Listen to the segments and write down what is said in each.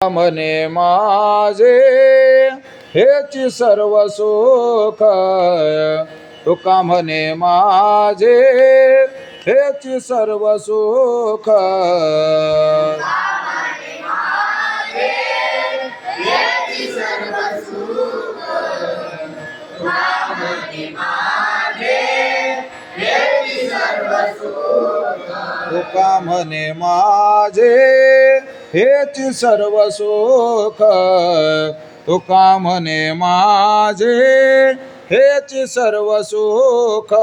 म्हणे माझे हेची सर्व सुख, तुका म्हणे माझे हेची सर्व सुख. तुका म्हणे माझे हेची सर्व सुख, तुका म्हणे माझे हेची सर्व सुख.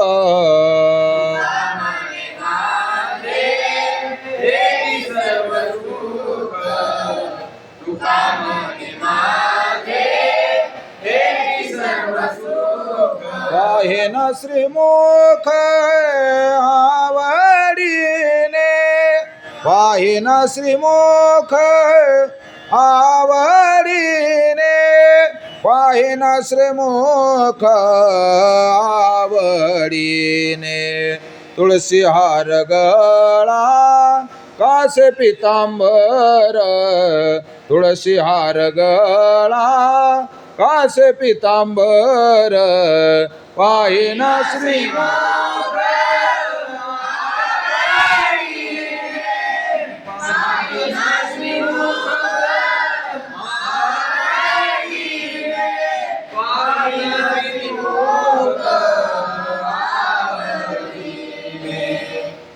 पाहेन श्रीमुख आवडीने, पाहेन श्रीमुख आवडीने, पाहेन श्रीमुख आवडीने. तुळशी हार गळा कासे पितांबर, तुळशी हार गळा कासे पितांबर. पाहिन श्रीमुख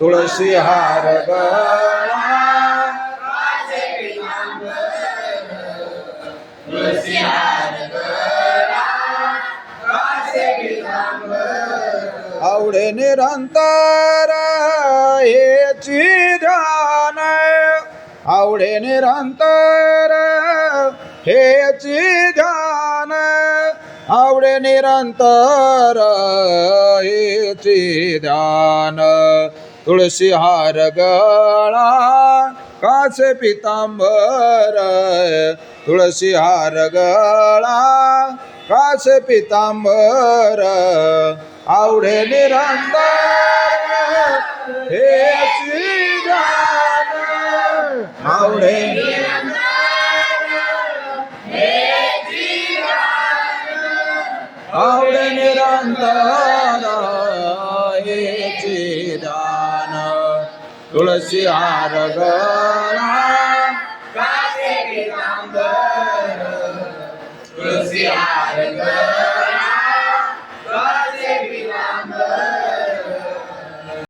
तुळशी हार गळा आवडे निरंतर हेची ध्यान, आवडे निरंतर हेची ध्यान, आवडे निरंतर हेची ध्यान. तुळशी हार गळा कासे पितांबर, तुळशी हार गळा कासे पितांबर. आवडे निरंतर हेची ध्यान, आवडे आवडे निरंतर हेची ध्यान. तुळशी हार गळा कासे पितांबर, तुळशी हार गळा